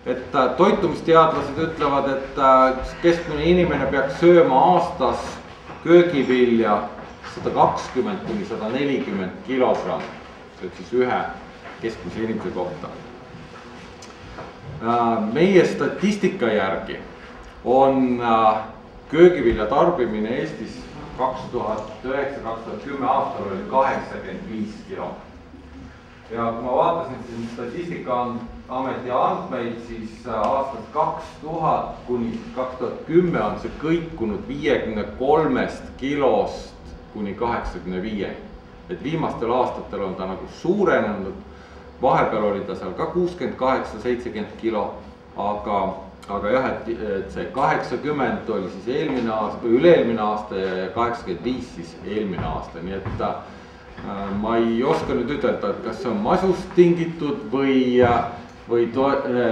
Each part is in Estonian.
et toitumisteadlased ütlevad, et keskmine inimene peaks sööma aastas köögivilja 120 kuni 140 kilogrammi. See on siis ühe keskmise inimese kohta. Meie statistika järgi on köögivilja tarbimine Eestis 2009-2010 aastal oli 85 kilo. Ja kui ma vaatasin siin Statistikaameti andmeid, siis aastast 2000 kuni 2010 on see kõikunud 53 kilost kuni 85. Et viimastel aastatel on ta nagu suurenenud, vahepeal oli ta seal ka 68-70 kilo, aga jah, et see 80 oli siis eelmine aasta, üle-eelmine aasta ja 85 siis eelmine aasta, nii et ma ei oska nüüd ütelda, et kas see on masust tingitud või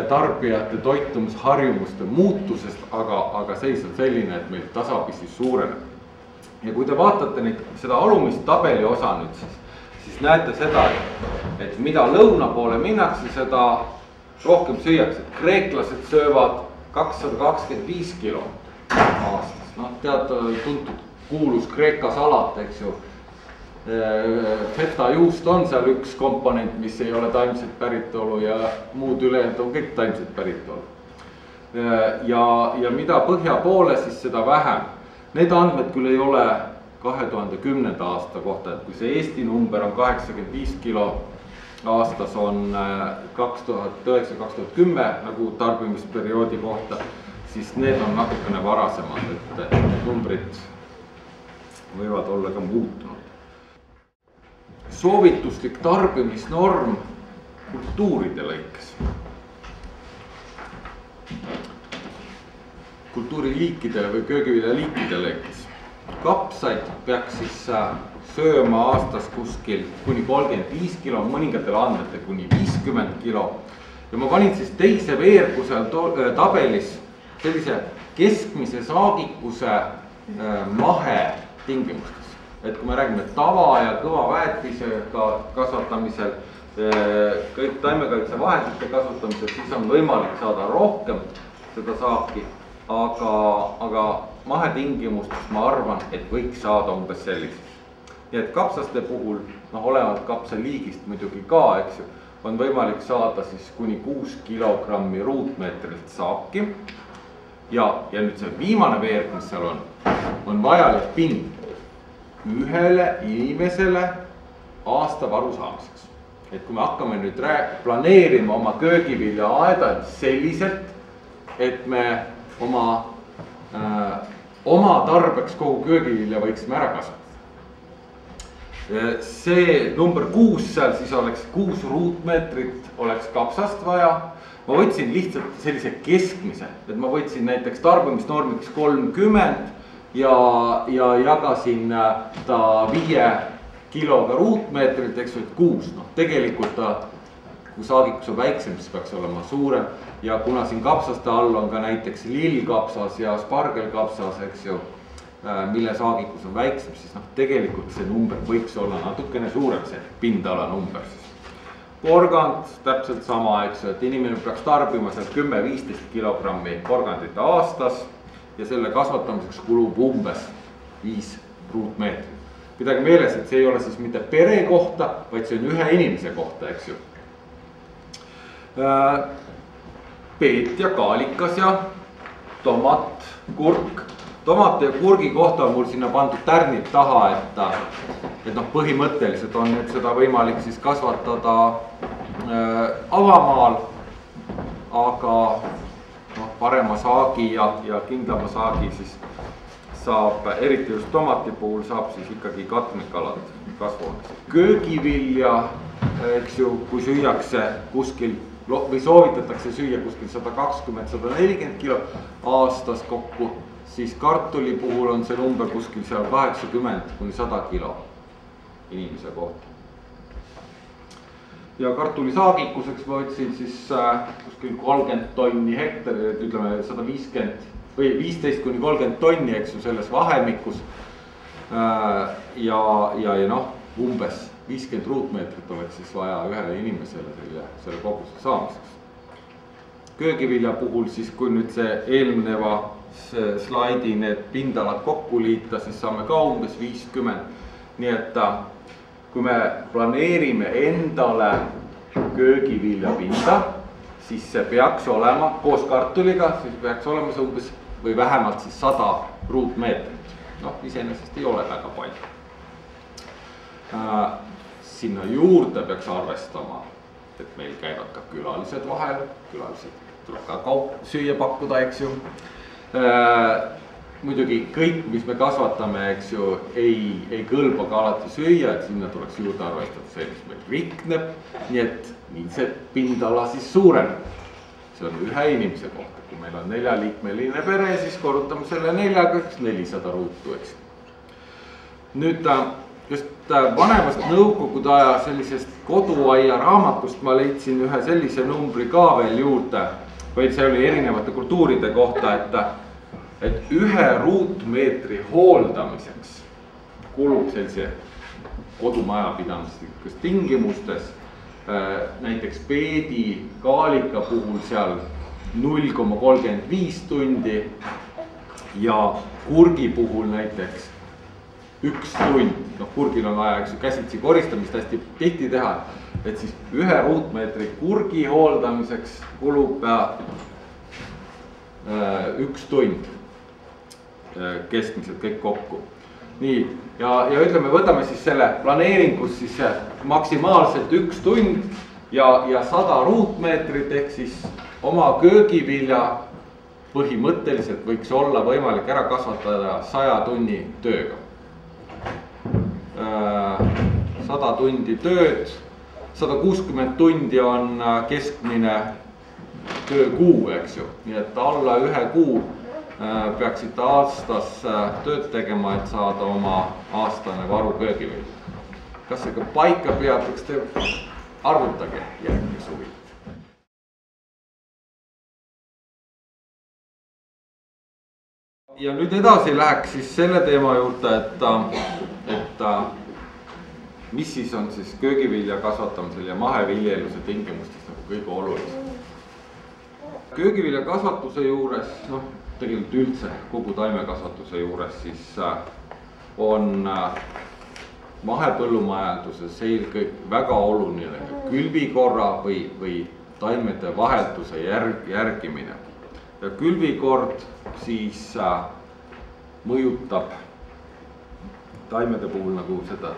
tarbijate toitumisharjumuste muutusest, aga seis on selline, et meil tasapisi suureneb. Ja kui te vaatate seda alumist tabeli osa nüüd, siis näete seda, et mida lõuna poole minnakse, seda rohkem süüakse. Kreeklased söövad 225 kilo aastas. Noh, tuntud kuulus Kreeka salat, eks ju. Feta juust on seal üks komponent, mis ei ole taimset päritolu ja muud ülejäänud on kõik taimset päritolu. Ja mida põhja poole, siis seda vähem. Need andmed küll ei ole 2010. aasta kohta, et kui see Eesti number on 85 kilo aastas, on 2009-2010 nagu tarbimisperioodi kohta, siis need on natukene varasemad, et numbrid võivad olla ka muutunud. Soovituslik tarbimisnorm kultuuride lõikes. Kultuuriliikide või köögiviljaliikide lõikes. Kapsaid peaks siis sööma aastas kuskil kuni 35 kilo, mõningatel andmetel kuni 50 kilo. Ja ma panin siis teise veergu seal tabelis sellise keskmise saagikuse mahe tingimustes. Et kui me räägime tava ja kõva väetisega kasvatamisel, kõik taimekaitsevahendite kasutamisel, siis on võimalik saada rohkem seda saaki, aga mahetingimustes ma arvan, et võiks saada umbes sellises. Nii et kapsaste puhul, olevalt kapsaliigist muidugi ka, eks ju, on võimalik saada siis kuni 6 kilogrammi ruutmeetrilt saaki. Ja nüüd see viimane veerg, mis seal on vajalik pind ühele inimesele aastavaru saamiseks. Et kui me hakkame nüüd planeerima oma köögivilja aeda selliselt, et me oma tarbeks kogu köögivilja võiksime ära kasvatada. See number 6 seal siis oleks 6 ruutmeetrit oleks kapsast vaja. Ma võtsin lihtsalt sellise keskmise, et ma võtsin näiteks tarbimisnormiks 30 ja jagasin ta 5 kiloga ruutmeetrit, eks ju, et 6. Tegelikult kui saagikus on väiksem, siis peaks olema suurem. Ja kuna siin kapsaste all on ka näiteks lillkapsas ja spargelkapsas, eks ju, mille saagikus on väiksem, siis tegelikult see number võiks olla natukene suurem, see pindala number siis. Porgand, täpselt sama, eks ju, et inimene peaks tarbima seal 10-15 kilogrammi porgandit aastas ja selle kasvatamiseks kulub umbes 5 ruutmeetrit. Pidage meeles, et see ei ole siis mitte pere kohta, vaid see on ühe inimese kohta, eks ju. Peet ja kaalikas ja tomat, kurk. Tomate ja kurgi kohta on mul sinna pandud tärnid taha, et põhimõtteliselt on nüüd seda võimalik siis kasvatada avamaal, aga parema saagi ja kindlama saagi siis saab, eriti just tomati puhul saab siis ikkagi katmikalad kasvuhoones. Köögivilja, eks ju, kui süüakse kuskil või soovitatakse süüa kuskil 120-140 kilo aastas kokku, siis kartuli puhul on see number kuskil seal 80-100 kilo inimese kohta. Ja kartuli saagikuseks ma võtsin siis kuskil 30 tonni hektari, ütleme 150 või 15-30 tonni, eks ju, selles vahemikus. Ja umbes 50 ruutmeetrit oleks siis vaja ühele inimesele selle koguse saamiseks. köögivilja puhul siis, kui nüüd see eelneva slaidi need pindalad kokku liita, siis saame ka umbes 50. Nii et kui me planeerime endale köögiviljapinda, siis see peaks olema koos kartuliga, siis peaks olema see umbes või vähemalt siis 100 ruutmeetrit. Noh, iseenesest ei ole väga palju. Sinna juurde peaks arvestama, et meil käivad ka külalised vahel, külalised tuleb ka süüa pakkuda, eks ju. Muidugi kõik, mis me kasvatame, eks ju, ei kõlba ka alati süüa, et sinna tuleks juurde arvestada see, mis meil rikneb, nii et nii see pindala siis suureneb. See on ühe inimese kohta, kui meil on 4-liikmeline pere, siis korrutame selle 4-ga 400 ruutu, eks. Nüüd just vanemast nõukogude aja sellisest koduaia raamatust ma leidsin ühe sellise numbri ka veel juurde, vaid see oli erinevate kultuuride kohta, et 1 ruutmeetri hooldamiseks kulub sellise kodumajapidamislikes tingimustes, näiteks peedi kaalika puhul seal 0,35 tundi ja kurgi puhul näiteks 1 tund. Noh, kurgil on vaja käsitsi koristamist hästi tihti teha, et siis 1 ruutmeetri kurgi hooldamiseks kulub 1 tund keskmiselt kõik kokku. Nii, ja ütleme, võtame siis selle planeeringus siis maksimaalselt 1 tund ja 100 ruutmeetrit, ehk siis oma köögivilja põhimõtteliselt võiks olla võimalik ära kasvatada 100 tunni tööga. 100 tundi tööd, 160 tundi on keskmine töökuu, eks ju, nii et alla 1 kuu peaksite aastas tööd tegema, et saada oma aastane varu köögivilja. Kas see ka paika peab, eks te arvutage järgmine suvi. Ja nüüd edasi läheks siis selle teema juurde, et mis siis on siis köögivilja kasvatamisel ja maheviljeluse tingimustes nagu kõige olulisem. Köögivilja kasvatuse juures, noh, tegelikult üldse kogu taimekasvatuse juures siis on mahepõllumajanduses eelkõige väga oluline külvikorra või taimede vahetuse järgimine. Ja külvikord siis mõjutab taimede puhul nagu seda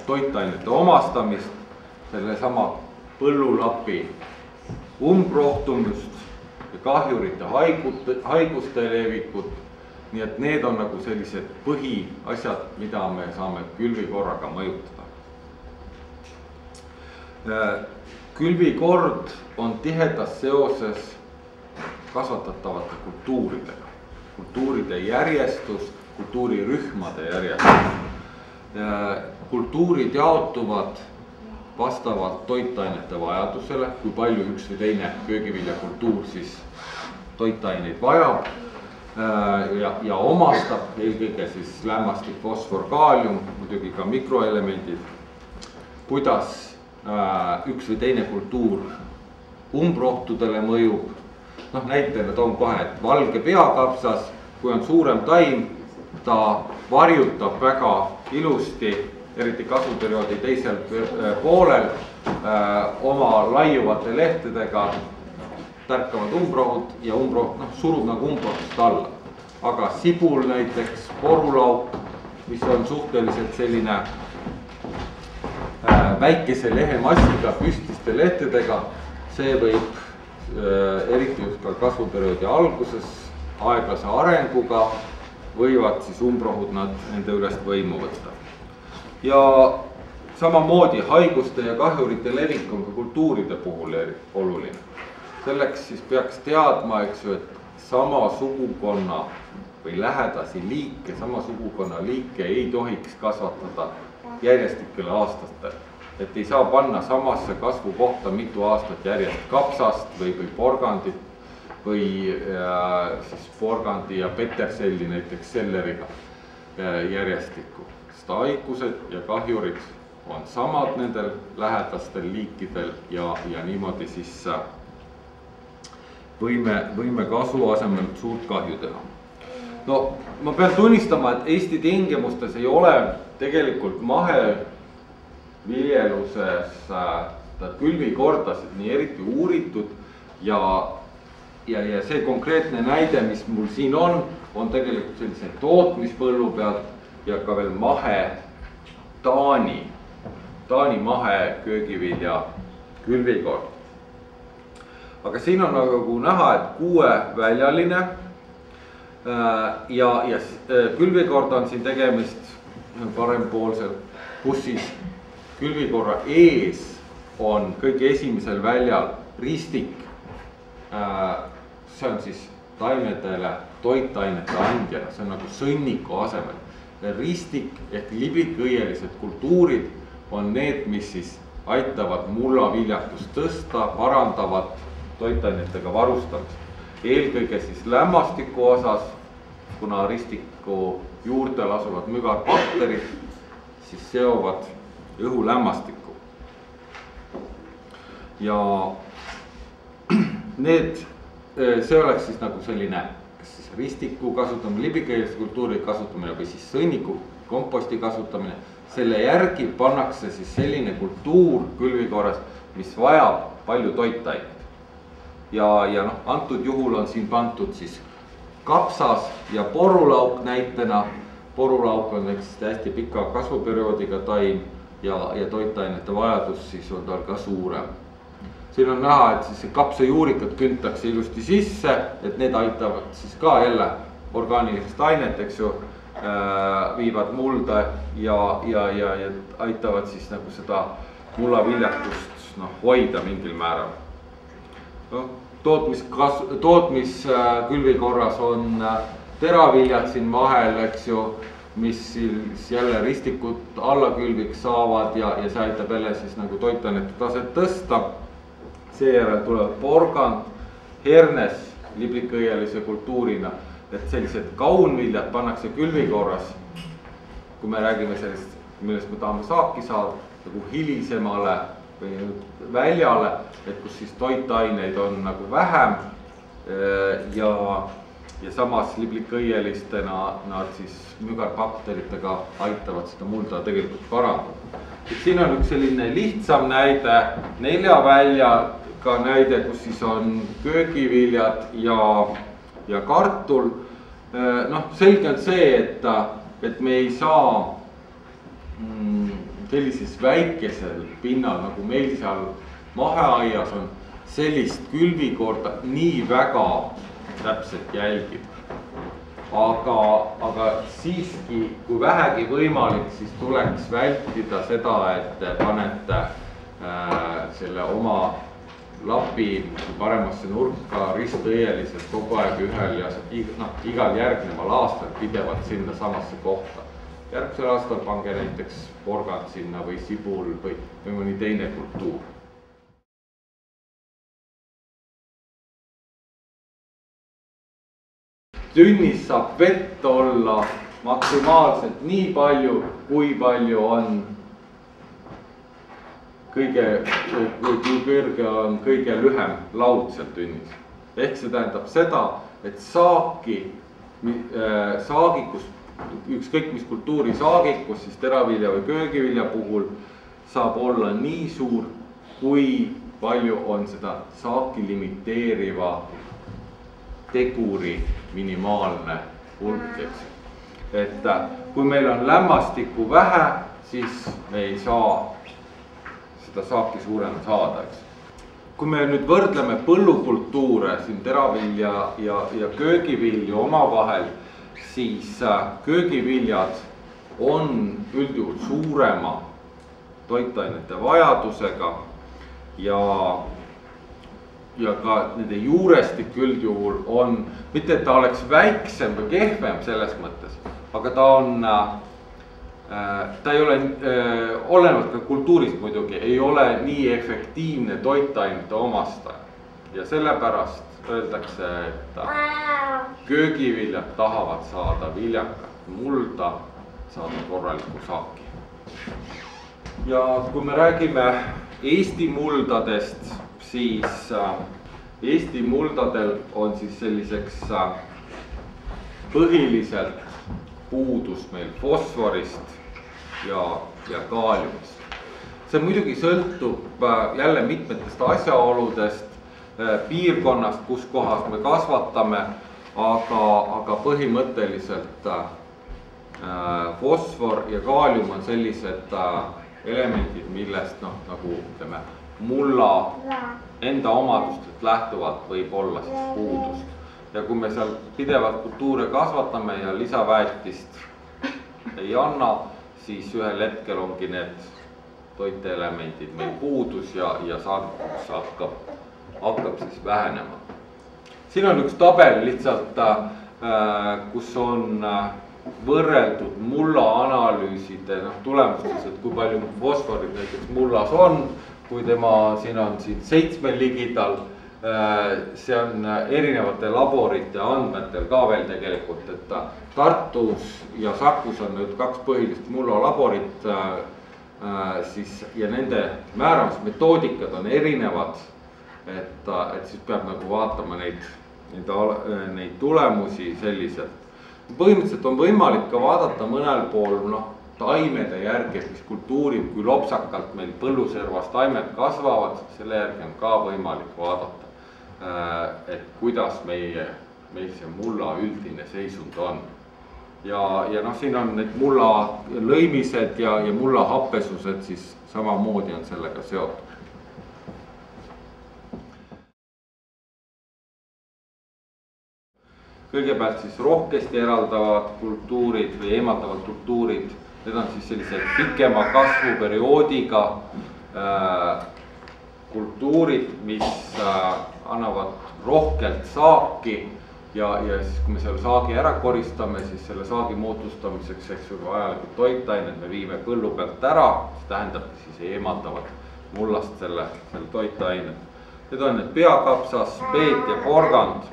toitainete omastamist, selle sama põllulapi umbrohtumust ja kahjurite haiguste levikut. Nii et need on nagu sellised põhiasjad, mida me saame külvikorraga mõjutada. Külvikord on tihedas seoses kasvatatavate kultuuridega. Kultuuride järjestus, kultuurirühmade järjestus. Kultuurid jaotuvad vastavalt toitainete vajadusele, kui palju üks või teine köögiviljakultuur siis toitaineid vajab ja omastab eelkõige siis lämmastik, fosfor, kaalium, muidugi ka mikroelemendid, kuidas üks või teine kultuur umbrohtudele mõjub. Noh, näitena toon kohe, et valge peakapsas, kui on suurem taim, ta varjutab väga ilusti, eriti kasvuperioodi teisel poolel, oma laiuvate lehtedega tärkavad umbrohud ja surub nagu umbrohtust alla. Aga sibul näiteks, porulauk, mis on suhteliselt selline väikese lehemassiga püstiste lehtedega, see võib eriti just ka kasvuperioodi alguses aeglase arenguga võivad siis umbrohud nende ülest võimu võtta. Ja samamoodi haiguste ja kahjurite levik on ka kultuuride puhul oluline. Selleks siis peaks teadma, eks ju, et sama sugukonna või lähedasi liike, sama sugukonna liike ei tohiks kasvatada järjestikele aastatel. Et ei saa panna samasse kasvukohta mitu aastat järjest kapsast või porgandit või siis porgandi ja peterselli näiteks selleriga järjestikku. Sest haigused ja kahjurid on samad nendel lähedastel liikidel ja niimoodi siis võime kasu asemel suurt kahju teha. No ma pean tunnistama, et Eesti tingimustes ei ole tegelikult maheviljeluses külvikordasid nii eriti uuritud ja see konkreetne näide, mis mul siin on tegelikult sellise tootmispõllu pealt ja ka veel Taani mahe köögivilja külvikord. Aga siin on nagu näha, et 6-väljaline ja külvikorda on siin tegemist parempoolsel, kus siis külvikorra ees on kõige esimesel väljal ristik. See on siis taimedele toitainete andjana, see on nagu sõnniku asemel. Ristik ehk liblikõielised kultuurid on need, mis siis aitavad mullaviljakust tõsta, parandavad toitainetega varustamist. Eelkõige siis lämmastiku osas, kuna ristiku juurtel asuvad mügarbakterid, siis seovad õhu lämmastikku. Ja see oleks siis nagu selline kas siis ristiku kasutamine, liblikõieliste kultuuri kasutamine või siis sõnniku komposti kasutamine. Selle järgi pannakse siis selline kultuur külvikorras, mis vajab palju toitaineid. Ja antud juhul on siin pandud siis kapsas ja porulauk näitena. Porulauk on hästi pika kasvuperioodiga taim ja toitainete vajadus siis on tal ka suurem. Siin on näha, et siis kapsajuurikad küntakse ilusti sisse, et need aitavad siis ka jälle orgaanilisest ainet, eks ju, viivad mulda ja aitavad siis nagu seda mullaviljakust hoida mingil määral. Tootmiskülvikorras on teraviljad siin mahel, eks ju, mis siis jälle ristikut allakülviks saavad ja see aitab jälle siis nagu toitainete taset tõsta. Seejärel tuleb porgand, hernes liblikõielise kultuurina, et sellised kaunviljad pannakse külvikorras, kui me räägime sellest, millest me tahame saaki saada, nagu hilisemale või väljale, et kus siis toitaineid on nagu vähem ja samas liblikõielistena nad siis mügarbakteritega aitavad seda mulda tegelikult parandada. Siin on üks selline lihtsam näide, 4-väljaga näide, kus siis on köögiviljad ja kartul. Selge on see, et me ei saa sellises väikesel pinnal, nagu meil seal maheaias on, sellist külvikorda nii väga täpselt jälgida. Aga siiski, kui vähegi võimalik, siis tuleks vältida seda, et panete selle oma lapi paremasse nurka ristõieliselt kogu aeg ühel ja igal järgneval aastal pidevalt sinna samasse kohta. Järgmisel aastal pange näiteks porgand sinna või sibul või mõni teine kultuur. Tünnis saab vett olla maksimaalselt nii palju, kui palju on kui kõrge on kõige lühem laud seal tünnis. Ehk see tähendab seda, et saagikus, ükskõik mis kultuuri saagikus, siis teravilja või köögivilja puhul saab olla nii suur, kui palju on seda saaki limiteeriva teguri minimaalne hulk, eks. Et kui meil on lämmastikku vähe, siis me ei saa seda saaki suurena saada, eks. Kui me nüüd võrdleme põllukultuure, siin teravilja ja köögivilju omavahel, siis köögiviljad on üldjuhul suurema toitainete vajadusega ja ka nende juurestik üldjuhul on, mitte et ta oleks väiksem või kehvem selles mõttes, aga ta ei ole, olenevalt ka kultuurist muidugi, ei ole nii efektiivne toitainete omastaja. Ja sellepärast öeldakse, et köögiviljad tahavad saada viljakat mulda, saada korralikku saaki. Ja kui me räägime Eesti muldadest, siis Eesti muldadel on siis selliseks põhiliselt puudus meil fosforist ja kaaliumist. See muidugi sõltub jälle mitmetest asjaoludest, piirkonnast, kus kohas me kasvatame, aga põhimõtteliselt fosfor ja kaalium on sellised elemendid, millest nagu ütleme, mulla enda omadustest lähtuvalt võib olla siis puudust. Ja kui me seal pidevalt kultuure kasvatame ja lisaväetist ei anna, siis ühel hetkel ongi need toitelemendid meil puudus ja saagikus hakkab siis vähenema. Siin on üks tabel lihtsalt, kus on võrreldud mulla analüüside tulemustes, et kui palju fosforit näiteks mullas on, kui tema siin on 7 ligidal, see on erinevate laborite andmetel ka veel tegelikult, et Tartus ja Sakus on nüüd 2 põhilist mullalaborit siis, ja nende määramismetoodikad on erinevad, et siis peab nagu vaatama neid tulemusi selliselt. Põhimõtteliselt on võimalik ka vaadata mõnel pool taimede järgi, mis kultuurib, kui lopsakalt meil põlluservas taimed kasvavad, selle järgi on ka võimalik vaadata, et kuidas meil see mulla üldine seisund on. Ja siin on need mulla lõimised ja mulla happesused siis samamoodi on sellega seotud. Kõigepealt siis rohkesti eraldavad kultuurid või eemaldavad kultuurid, need on siis sellised pikema kasvuperioodiga kultuurid, mis annavad rohkelt saaki ja siis kui me selle saagi ära koristame, siis selle saagi moodustamiseks vajalikud toitained me viime põllu pealt ära, mis tähendabki siis eemaldavad mullast selle toitained. Need on need peakapsas, peet ja porgand.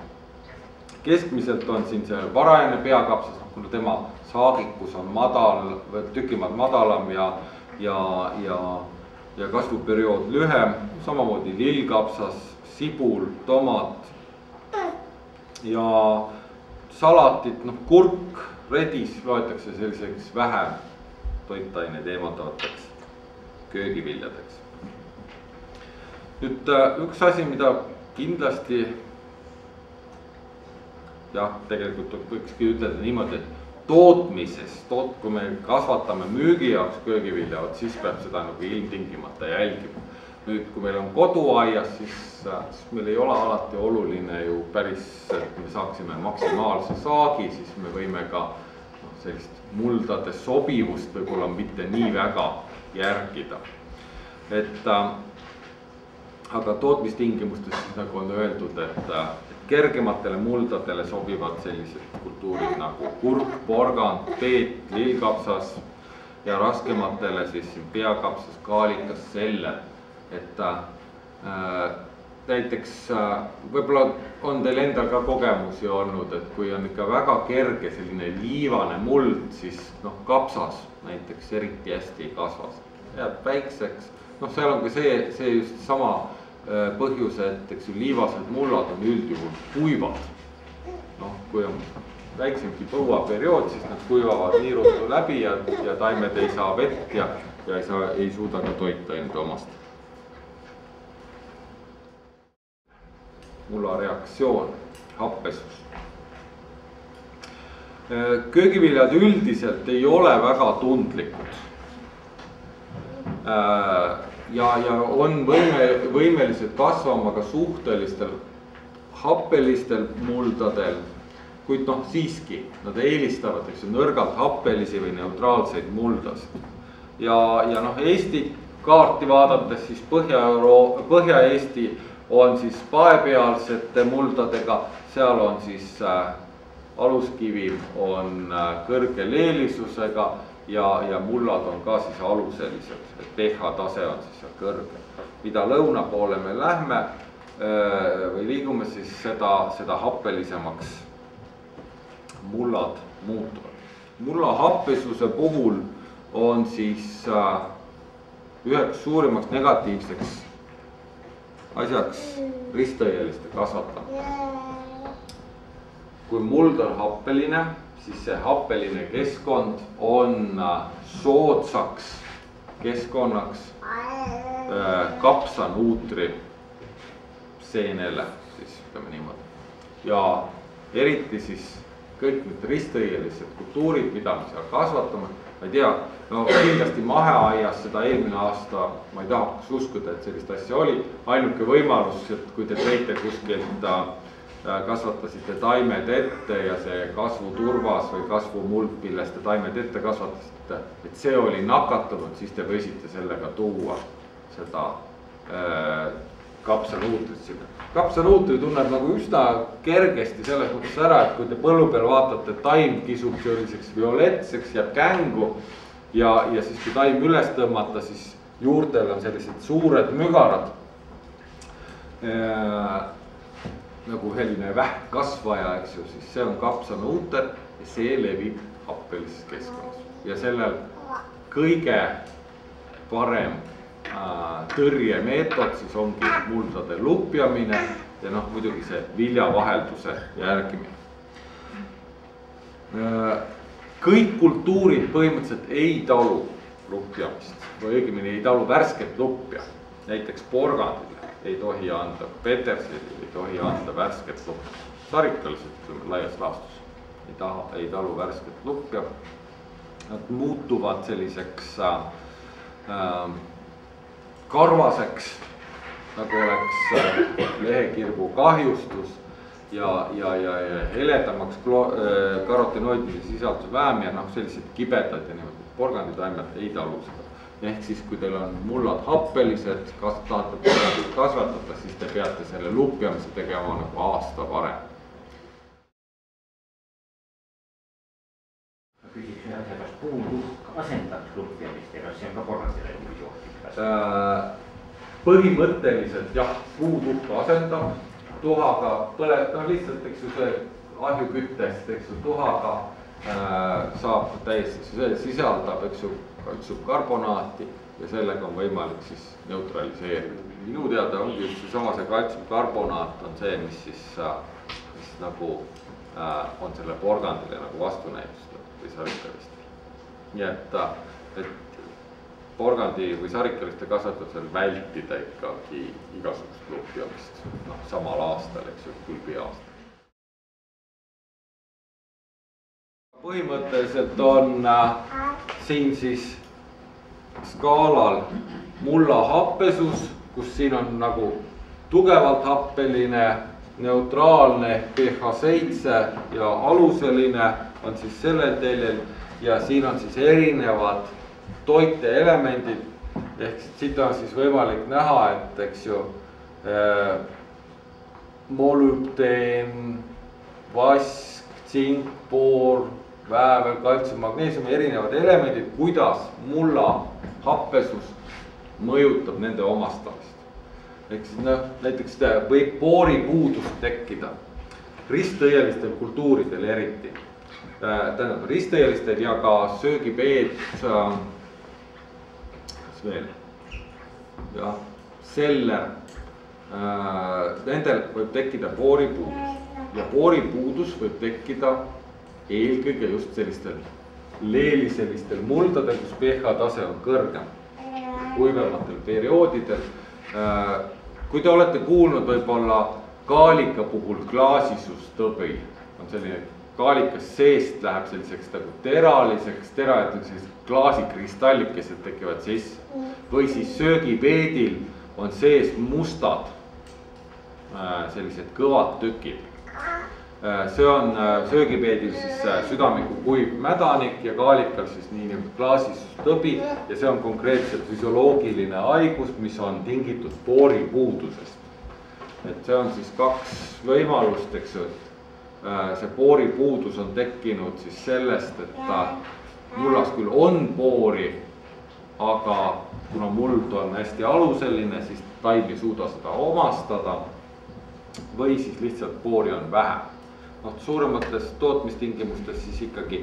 Keskmiselt on siin see varajane peakapsas, kuna tema saagikus on tükimaad madalam ja kasvuperiood lühem, samamoodi lillkapsas, sibul, tomat ja salatit, kurk, redis loetakse selliseks vähem toitaineid eemaldavateks köögiviljadeks. Nüüd üks asi, mida kindlasti tegelikult võikski ütelda niimoodi, et tootmises, kui me kasvatame müügi jaoks köögivilja, siis peab seda nagu ilmtingimata jälgima. Nüüd, kui meil on koduaias, siis meil ei ole alati oluline ju päris, et me saaksime maksimaalse saagi, siis me võime ka sellist muldade sobivust võib-olla mitte nii väga järgida. Aga tootmistingimustes, nagu on öeldud, et kergematele muldadele sobivad sellised kultuurid nagu kurk, porgand, peet, lillkapsas ja raskematele siis peakapsas, kaalikas, seller. Näiteks võib-olla on teil endal ka kogemusi olnud, et kui on ikka väga kerge selline liivane muld, siis kapsas näiteks eriti hästi ei kasva. Jääb väikseks, seal on ka see just sama põhjus, et liivased mullad on üldjuhul kuivad. Kui on väiksemgi põuaperiood, siis nad kuivavad nii ruttu läbi ja taimed ei saa vett ja ei suuda ka toitaineid omastada. Mulla reaktsioon, happesus. Köögiviljad üldiselt ei ole väga tundlikud. Ja on võimelised kasvama ka suhtelistel happelistel muldadel, kuid siiski nad eelistavad nõrgalt happelisi või neutraalseid muldasid. Ja Eesti kaarti vaadates siis Põhja-Eesti on siis paepealsete muldadega, seal on siis aluskivi on kõrge leelisusega ja mullad on ka siis aluselised, et pH tase on siis seal kõrge. Mida lõuna poole me lähme või liigume, siis seda happelisemaks mullad muutuvad. Mulla happesuse puhul on siis üheks suurimaks negatiivseks asjaks ristõieliste kasvatamine. Kui muld on happeline, siis see happeline keskkond on soodsaks keskkonnaks kapsanuutri seenele, siis ütleme niimoodi. Ja eriti siis kõik need ristõielised kultuurid, mida me seal kasvatame, ma ei tea, no kindlasti maheaias seda eelmine aasta, ma ei tahaks uskuda, et sellist asja oli. Ainuke võimalus, et kui te tõite kuskilt kasvatasite taimed ette ja see kasvuturvas või kasvumuld, millest te taimed ette kasvatasite, et see oli nakatunud, siis te võisite sellega tuua seda kapsanuutrit sinna. Kapsanuutri tunneb nagu üsna kergesti selles mõttes ära, et kui te põllu peal vaatate, taim kisub selliseks violetseks, jääb kängu ja siis kui taim üles tõmmata, siis juurtel on sellised suured mügarad. Nagu selline vähkkasvaja, eks ju, siis see on kapsanuuter ja see levib happelises keskkonnas. Ja sellel kõige parem tõrjemeetod siis ongi muldade lupjamine ja noh, muidugi see viljavahelduse järgimine. Kõik kultuurid põhimõtteliselt ei talu lupjamist või õigemini ei talu värsket lupja. Näiteks porgandile ei tohi anda, petersilile ei tohi anda värsket lupja. Sarikalised laias laastus ei talu värsket lupja. Nad muutuvad selliseks karvaseks, nagu oleks lehekirbu kahjustus ja heledamaks karotenoidide sisalduse vähem ja noh, sellised kibedad ja niimoodi. Porganditaimed ei talu seda. Ehk siis, kui teil on mullad happelised, tahate porgandit kasvatada, siis te peate selle lupjamise tegema nagu aasta varem. Küsiks ühe asja, kas puutuhk asendab lupjamist ja kas see on ka porgandile johtib? Põhimõtteliselt jah, puutuhk asendab tuhaga no lihtsalt, eks ju, see ahjuküttest, eks ju, tuhaga saab täiesti, sisaldab, eks ju, kaltsiumkarbonaati ja sellega on võimalik siis neutraliseerida. Minu teada ongi just seesama see kaltsiumkarbonaat on see, mis siis nagu on selle porgandile nagu vastunäidustatud või sarikalistel. Nii et porgandi või sarikaliste kasvatusel vältida ikkagi igasugust lupjamist samal aastal, eks ju, külbi aastal. Põhimõtteliselt on siin siis skaalal mulla happesus, kus siin on nagu tugevalt happeline, neutraalne pH 7 ja aluseline on siis sellel teljel ja siin on siis erinevad toiteelemendid, ehk siit on siis võimalik näha, et eks ju molübdeen, vask, tsink, boor, väävel, kaltsium, magneesium, erinevad elemendid, kuidas mulla happesus mõjutab nende omastamist. Ehk siis näiteks võib booripuudust tekkida ristõielistel kultuuridel eriti. Tähendab ristõielistel ja ka söögipeed, kas veel, jah, seller, nendel võib tekkida booripuudus ja booripuudus võib tekkida eelkõige just sellistel leeliselistel muldadel, kus pH tase on kõrgem, kuivematel perioodidel. Kui te olete kuulnud võib-olla kaalika puhul klaasisustõbi, on selline kaalikas seest läheb selliseks nagu teraliseks, klaasikristallikesed tekivad sisse. Või siis söögipeedil on sees mustad sellised kõvad tükid. See on söögipeedil siis südamiku kuiv mädanik ja kaalikal siis niinimetatud klaasisustõbi ja see on konkreetselt füsioloogiline haigus, mis on tingitud booripuudusest. Et see on siis kaks võimalust, eks ju, et see booripuudus on tekkinud siis sellest, et mullas küll on boori, aga kuna muld on hästi aluseline, siis taim ei suuda seda omastada või siis lihtsalt boori on vähe. Suuremates tootmistingimustes siis ikkagi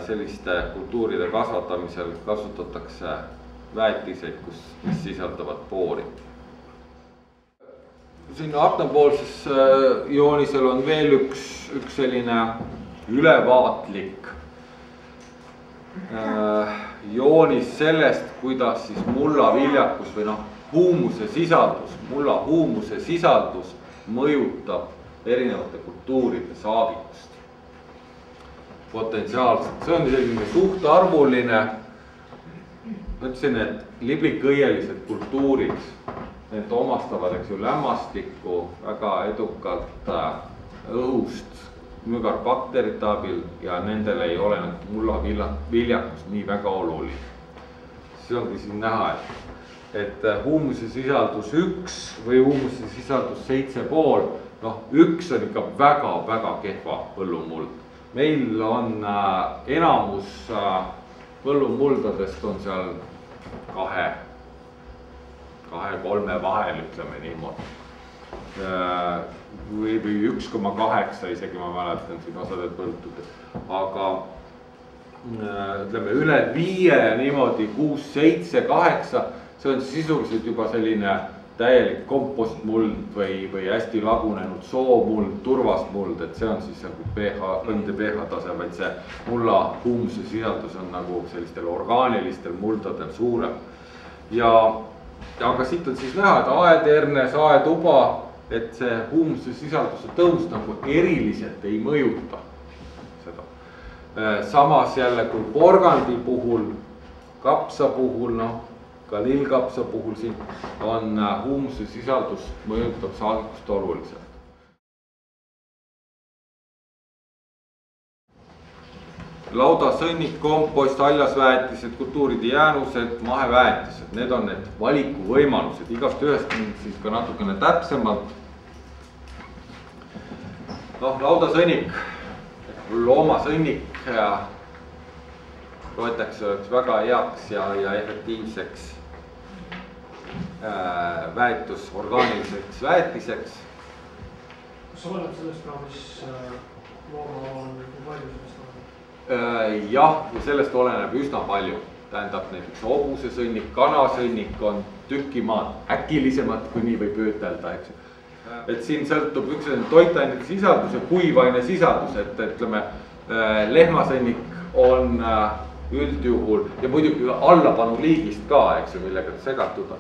selliste kultuuride kasvatamisel kasutatakse väetiseid, mis sisaldavad boori. siin aknapoolses joonisel on veel üks selline ülevaatlik joonis sellest, kuidas siis mullaviljakus või mulla huumuse sisaldus mõjutab erinevate kultuuride saagitust potentsiaalselt. See on selline suhtarvuline, ma ütlesin, et liblikõielised kultuurid, need omastavad, eks ju, lämmastikku väga edukalt õhust mügarbakterite abil ja nendel ei ole mullaviljakus nii väga oluline. See ongi siin näha, et huumuse sisaldus 1 või huumuse sisaldus 7,5, noh, 1 on ikka väga-väga kehva põllumuld. Meil on enamus põllumuldadest on seal 2-3 vahel, ütleme niimoodi. Või 1,8 isegi ma mäletan siin osadel põldudel, aga ütleme üle 5 niimoodi 6, 7, 8, see on sisuliselt juba selline täielik kompostmuld või hästi lagunenud soomuld, turvasmuld, et see on siis nagu õnde pH tase, vaid see mulla huumuse sisaldus on nagu sellistel orgaanilistel muldadel suurem. Aga siit on siis näha, et aeternes, aetuba, et see huumuse sisalduse tõus nagu eriliselt ei mõjuta seda. Samas jälle kui porgandi puhul, kapsa puhul, ka lillkapsa puhul siin on huumuse sisaldus mõjutab saagikust oluliselt. Laudasõnnik, kompost, haljasväetised, kultuuride jäänused, maheväetised, need on need valikuvõimalused, igast ühest siis ka natukene täpsemalt. Laudasõnnik, loomasõnnik loetakse väga heaks ja efektiivseks orgaaniliseks väetiseks. Kas oleneb sellest ka, mis looma on, kui palju sellest on? Jah, ja sellest oleneb üsna palju. Tähendab näiteks hobusesõnnik, kanasõnnik on tükimaad äkilisemad, kui nii võib ütelda, eks. Et siin sõltub üks toitainete sisaldus ja kuivaine sisaldus, et ütleme, lehmasõnnik on üldjuhul ja muidugi allapanu liigist ka, eks ju, millega segatuda.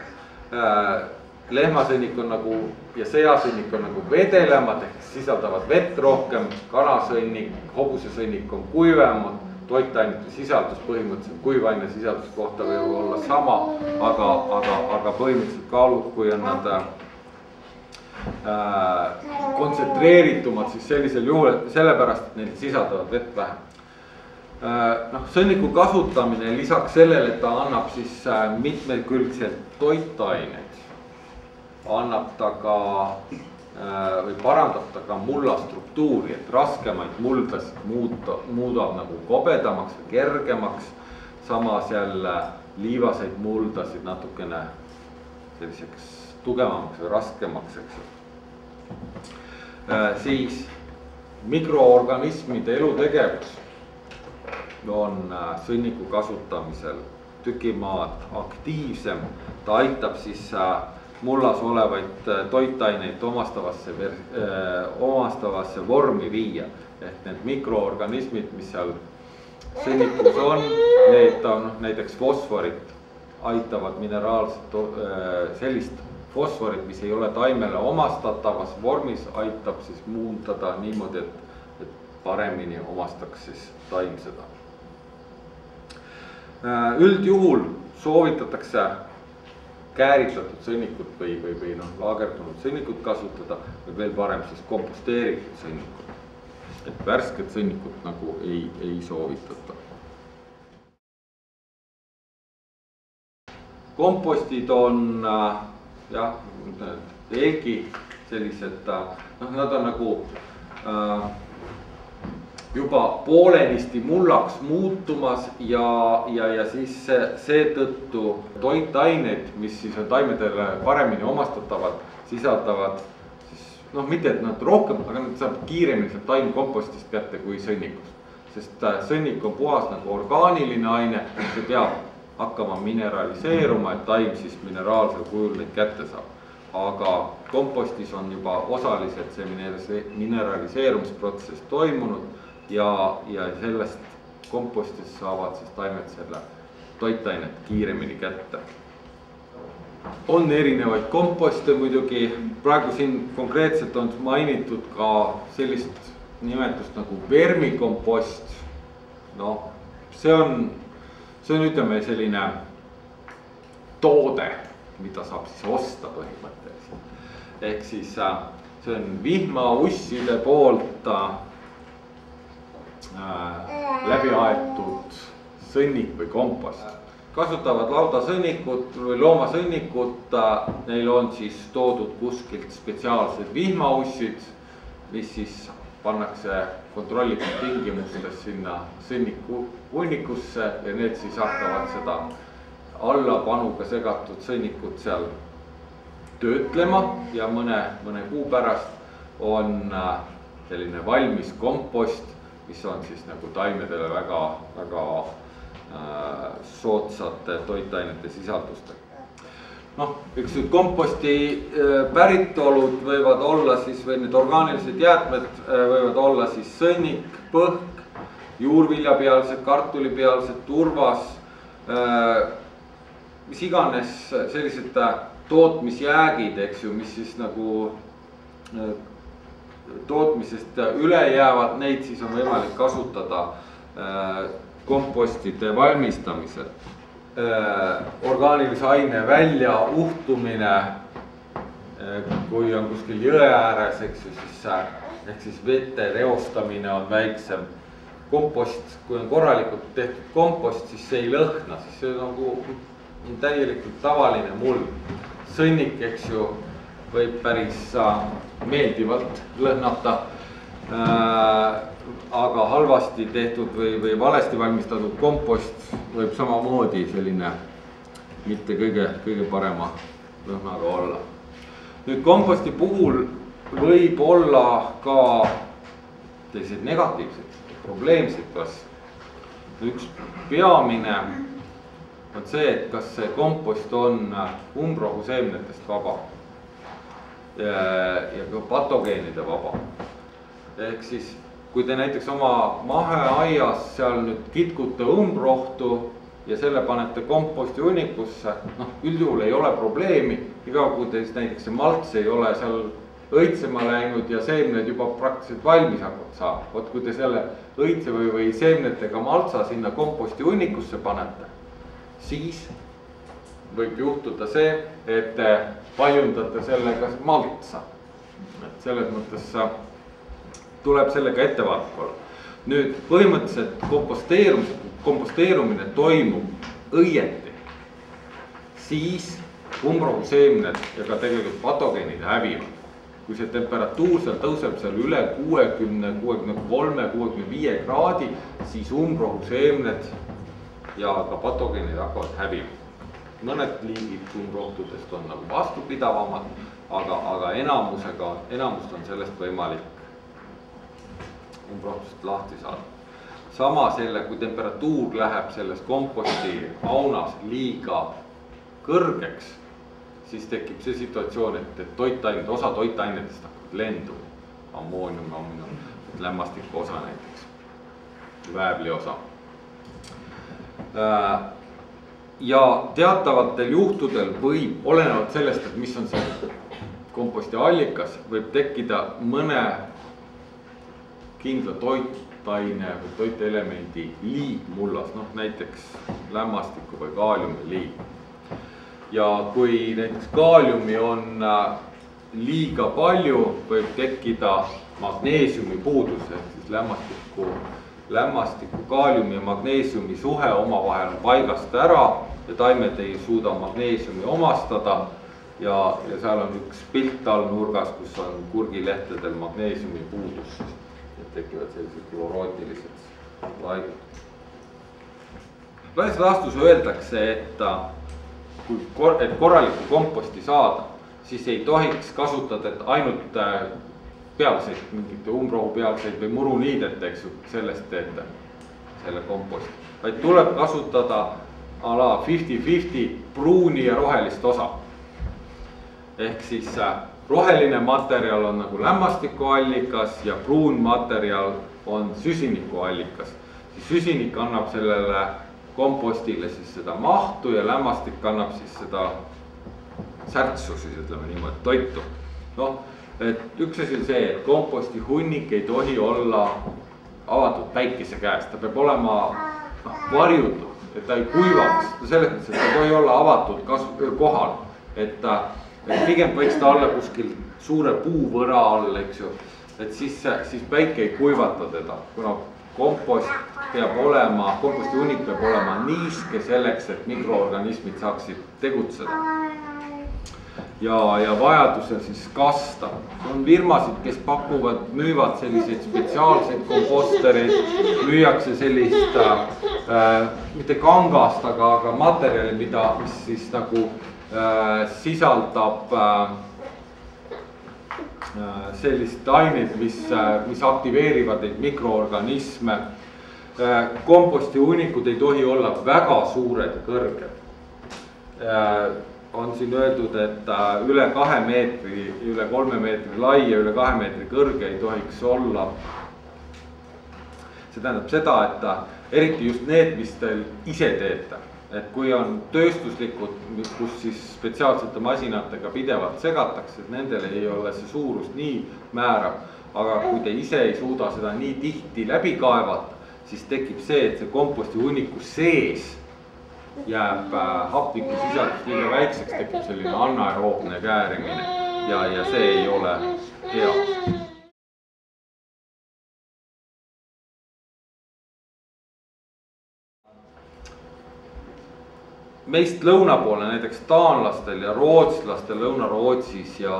Lehmasõnnik on nagu ja seasõnnik on nagu vedelemad, ehk sisaldavad vett rohkem, kanasõnnik, hobusesõnnik on kuivemad, toitainete sisaldus põhimõtteliselt kuivaine sisalduse kohta võib olla sama, aga põhimõtteliselt kaalud, kui on nad kontsentreeritumad, siis sellisel juhul, sellepärast, et neil sisaldavad vett vähem. Sõnniku kasutamine lisaks sellele, et ta annab siis mitmekülgselt toitaineid, annab ta ka või parandab ta ka mulla struktuuri, et raskemaid muldasid muudab nagu kobedamaks või kergemaks, samas jälle liivaseid muldasid natukene selliseks tugevamaks või raskemaks, eks. Siis mikroorganismide elutegevus on sõnniku kasutamisel tükimaad aktiivsem, ta aitab siis mullas olevaid toitaineid omastavasse vormi viia. Ehk need mikroorganismid, mis seal sõnnikus on, need on näiteks fosforit, aitavad mineraalset sellist fosforit, mis ei ole taimele omastatavas vormis, aitab siis muundada niimoodi, et paremini omastaks siis taim seda. Üldjuhul soovitatakse kääritatud sõnnikut või laagerdunud sõnnikut kasutada või veel parem siis komposteeritud sõnnikut. Et värsket sõnnikut nagu ei soovitata. Kompostid on veelgi sellised, nad on nagu juba poolenisti mullaks muutumas ja siis seetõttu toitained, mis siis on taimedele paremini omastatavad, sisaldavad siis, mitte et nad rohkem, aga nad saab kiiremini sealt taimkompostist kätte kui sõnnikust. Sest sõnnik on puhas nagu orgaaniline aine, see peab hakkama mineraliseeruma, et taim siis mineraalsel kujul neid kätte saab. aga kompostis on juba osaliselt see mineraliseerumisprotsess toimunud ja sellest kompostist saavad siis taimed selle toitainet kiiremini kätte. On erinevaid komposte muidugi, praegu siin konkreetselt on mainitud ka sellist nimetust nagu vermikompost. No, see on ütleme selline toode, mida saab siis osta põhimõtteliselt. Ehk siis see on vihmausside poolt läbi aetud sõnnik või kompost. Kasutavad laudasõnnikut või loomasõnnikut, neil on siis toodud kuskilt spetsiaalsed vihmaussid, mis siis pannakse kontrollitud tingimustes sinna sõnniku hunnikusse ja need siis hakkavad seda allapanuga segatud sõnnikut seal töötlema ja mõne kuu pärast on selline valmis kompost, mis on siis nagu taimedele väga soodsate toitainete sisaldustega. Noh, üks komposti päritolud võivad olla siis, või need orgaanilised jäätmed võivad olla siis sõnnik, põhk, juurviljapealsed, kartulipealsed, turvas, mis iganes sellised tootmisjäägid, eks ju, mis siis nagu tootmisest üle jäävad, neid siis on võimalik kasutada kompostide valmistamisel. Orgaanilise aine välja uhtumine, kui on kuskil jõe ääres, eks ju, siis vete reostamine on väiksem. Kompost, kui on korralikult tehtud kompost, siis see ei lõhna, siis see nagu on täielikult tavaline muld. Sõnnik, eks ju, võib päris meeldivalt lõhnata, aga halvasti tehtud või valesti valmistatud kompost võib samamoodi selline mitte kõige parema lõhnaga olla. Nüüd komposti puhul võib olla ka selliseid negatiivseid, probleemseid klassi. Üks peamine on see, et kas see kompost on umbrohuseemnetest vaba ja ka patogeenide vaba. Ehk siis, kui te näiteks oma maheaias seal nüüd kitkute umbrohtu ja selle panete komposti hunnikusse, noh, üldjuhul ei ole probleemi, iga kui te näiteks see malts ei ole seal õitsema läinud ja seemned juba praktiliselt valmis hakkavad saama. Vot kui te selle õitse või seemnetega maltsa sinna komposti hunnikusse panete, siis võib juhtuda see, et te paljundate sellega maltsa. Et selles mõttes tuleb sellega ettevaatlik olla. Nüüd põhimõtteliselt komposteerumine toimub õieti, siis umbrohuseemned ja ka tegelikult patogeenid hävivad. Kui see temperatuur seal tõuseb seal üle 60, 63, 65 kraadi, siis umbrohuseemned ja ka patogeenid hakkavad hävima. Mõned liigid umbrohtudest on nagu vastupidavamad, aga enamust on sellest võimalik umbrohtust lahti saada. Sama selle, kui temperatuur läheb selles komposti aunas liiga kõrgeks, siis tekib see situatsioon, et toitained, osa toitainetest hakkavad lenduma. Ammoonium, lämmastiku osa näiteks, väävli osa. Ja teatavatel juhtudel võib, olenevalt sellest, et mis on see komposti allikas, võib tekkida mõne kindla toitaine või toitelemendi liig mullas, noh näiteks lämmastiku või kaaliumi liig. Ja kui näiteks kaaliumi on liiga palju, võib tekkida magneesiumi puudus, ehk siis lämmastiku, kaaliumi ja magneesiumi suhe omavahel on paigast ära ja taimed ei suuda magneesiumi omastada ja seal on üks pilt all nurgas, kus on kurgilehtedel magneesiumi puudus. Tekivad sellised klorootilised laigud. Laias laastus öeldakse, et korralikku komposti saada, siis ei tohiks kasutada ainult pealseid, mingite umbrohupealseid või muruniidet, eks ju, sellest teete selle komposti. Vaid tuleb kasutada ala 50-50 pruuni ja rohelist osa. ehk siis roheline materjal on nagu lämmastikuallikas ja pruun materjal on süsinikuallikas. Siis süsinik annab sellele kompostile siis seda mahtu ja lämmastik annab siis seda särtsu, siis ütleme niimoodi, toitu. Noh, et üks asi on see, et komposti hunnik ei tohi olla avatud päikese käes, ta peab olema varjutud, et ta ei kuivaks, selles mõttes, et ta ei tohi olla avatud kohal, et pigem võiks ta olla kuskil suure puuvõra all, eks ju, et siis päike ei kuivata teda, kuna komposti hunnik peab olema niiske selleks, et mikroorganismid saaksid tegutseda. Ja vajadusel siis kasta. On firmasid, kes müüvad selliseid spetsiaalseid kompostereid, müüakse sellist, mitte kangast, aga materjali, mis siis nagu sisaldab sellist aineid, mis aktiveerivad neid mikroorganisme. Komposti hunnikud ei tohi olla väga suured ja kõrged. On siin öeldud, et üle 2 meetri, üle 3 meetri lai ja üle 2 meetri kõrge ei tohiks olla. See tähendab seda, et eriti just need, mis te ise teete. Et kui on tööstuslikud, kus siis spetsiaalsete masinatega pidevalt segatakse, et nendel ei ole see suurus nii määrav. Aga kui te ise ei suuda seda nii tihti läbi kaevata, siis tekib see, et see komposti hunniku sees jääb hapniku sisaldus liiga väikseks, tekib selline anaeroobne käärimine ja see ei ole hea. Meist lõuna poole, näiteks taanlastel ja rootslastel Lõuna-Rootsis ja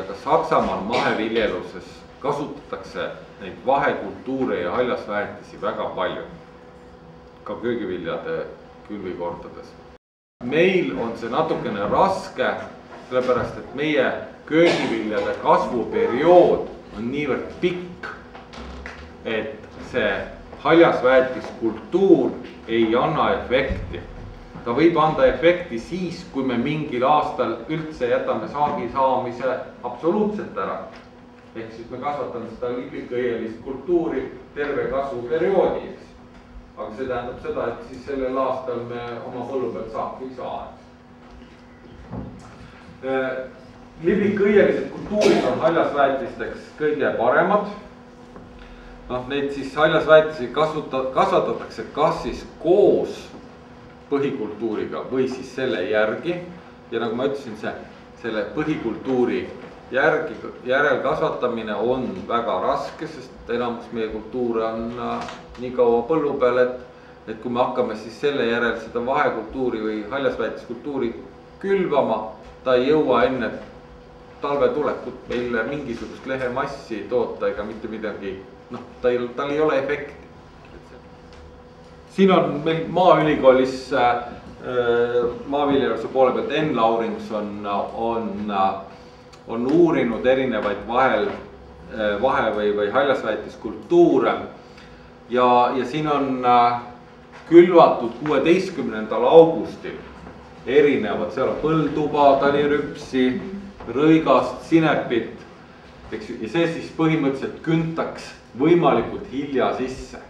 ka Saksamaal maheviljeluses kasutatakse neid vahekultuure ja haljasväetisi väga palju, ka köögiviljade külvikordades. Meil on see natukene raske, sellepärast et meie köögiviljade kasvuperiood on niivõrd pikk, et see haljasväetiskultuur ei anna efekti. Ta võib anda efekti siis, kui me mingil aastal üldse jätame saagi saamise absoluutselt ära. Ehk siis me kasvatame seda liblikõielist kultuuri terve kasvuperioodi, eks. Aga see tähendab seda, et siis sellel aastal me oma põllu pealt saaki ei saa. Liblikõielised kultuurid on haljasväetisteks kõige paremad. Neid siis haljasväetisi kasvatatakse kas siis koos põhikultuuriga või siis selle järgi. Ja nagu ma ütlesin, selle põhikultuuri järel kasvatamine on väga raske, sest enamus meie kultuure on nii kaua põllu peal, et kui me hakkame siis selle järel seda vahekultuuri või haljasväetiskultuuri külvama, ta ei jõua enne talve tulekut meile mingisugust lehemassi toota ega mitte midagi, tal ei ole efekti. Siin on meil Maaülikoolis maaviljeluse poole pealt Enn Laurings on uurinud erinevaid vahe- või haljasväetiskultuure ja siin on külvatud 16. augustil erinevad, seal on põlduba, talirüpsi, rõigast, sinepit, ja see siis põhimõtteliselt küntaks võimalikult hilja sisse.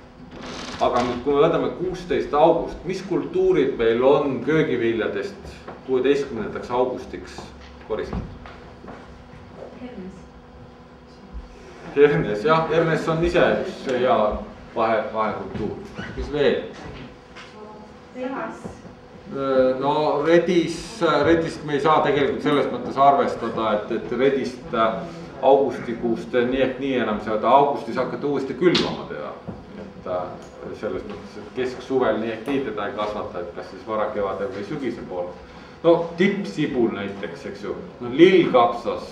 Aga nüüd, kui me võtame 16. august, mis kultuurid meil on köögiviljadest 16. augustiks koristatud? Hernes, jah, Hernes on ise üks hea vahekultuur. Mis veel? No redist me ei saa tegelikult selles mõttes arvestada, et redist augustikuust nii ehk nii enam saada, augustis hakata uuesti külvama teda. Et selles mõttes, et kesksuvel nii ehk nii teda ei kasvata, et kas siis varakevadel või sügise pool. No tippsibul näiteks, eks ju, lillkapsas,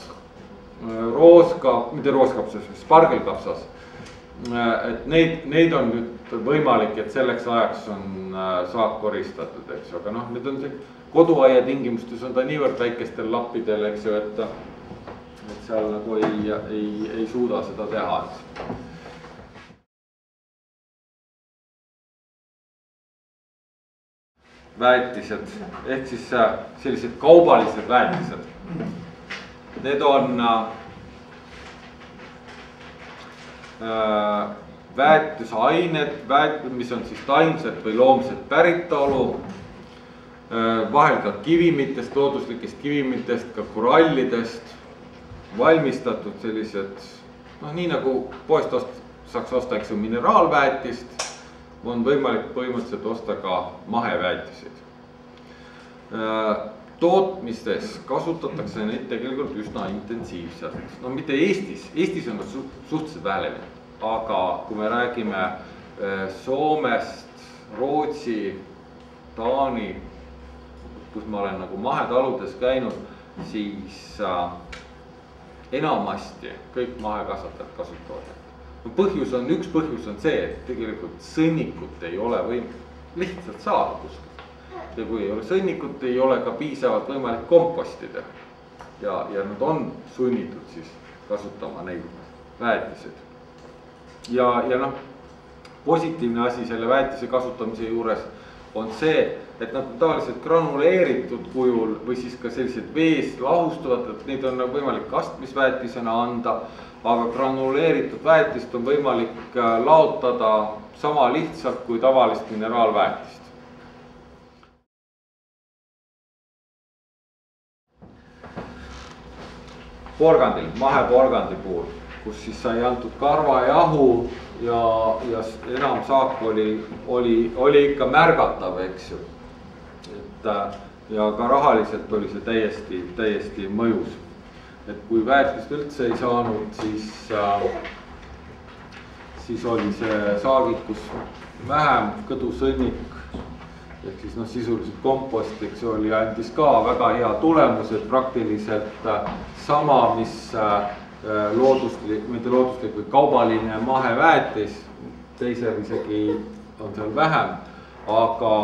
mitte rooskapsas, spargelkapsas. Et neid on nüüd võimalik, et selleks ajaks on saak koristatud, eks ju, aga nüüd on see koduaia tingimustes on ta niivõrd väikestel lappidel, eks ju, et seal nagu ei suuda seda teha. väetised ehk siis sellised kaubalised väetised. Need on väetisained, mis on siis taimset või loomset päritolu, vahel ka kivimitest, looduslikest kivimitest, ka korallidest valmistatud sellised, noh nii nagu poest saaks osta, eks ju, mineraalväetist, on võimalik põhimõtteliselt osta ka maheväetiseid. Tootmistes kasutatakse neid tegelikult üsna intensiivselt. No mitte Eestis on nad suhteliselt vähe levinud, aga kui me räägime Soomest, Rootsi, Taani, kus ma olen nagu mahetaludes käinud, siis enamasti kõik mahekasvatajad kasutavad. Üks põhjus on see, et tegelikult sõnnikut ei ole lihtsalt saada kuskilt. Ja kui ei ole sõnnikut, ei ole ka piisavalt võimalik kompostida. Ja nad on sunnitud siis kasutama neid väetiseid. Ja noh, positiivne asi selle väetise kasutamise juures on see, et nad on tavaliselt granuleeritud kujul või siis ka sellised vees lahustuvad, et neid on võimalik kastmisväetisena anda, aga granuleeritud väetist on võimalik laotada sama lihtsalt kui tavalist mineraalväetist. Porgandil, maheporgandi puhul, kus siis sai antud karvajahu ja enam saak oli ikka märgatav, eks ju. Ja ka rahaliselt oli see täiesti mõjus. Et kui väetist üldse ei saanud, siis oli see saagikus vähem, kõdusõnnik, ehk siis sisuliselt kompost, eks oli, andis ka väga hea tulemus, et praktiliselt sama, mis mitte looduslik või kaubaline maheväetis, teisel isegi on seal vähem, aga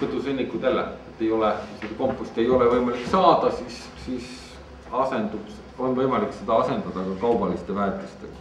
kõdusõnnikud jälle, et ei ole, komposti ei ole võimalik saada, siis on võimalik seda asendada ka kaubaliste väetistega.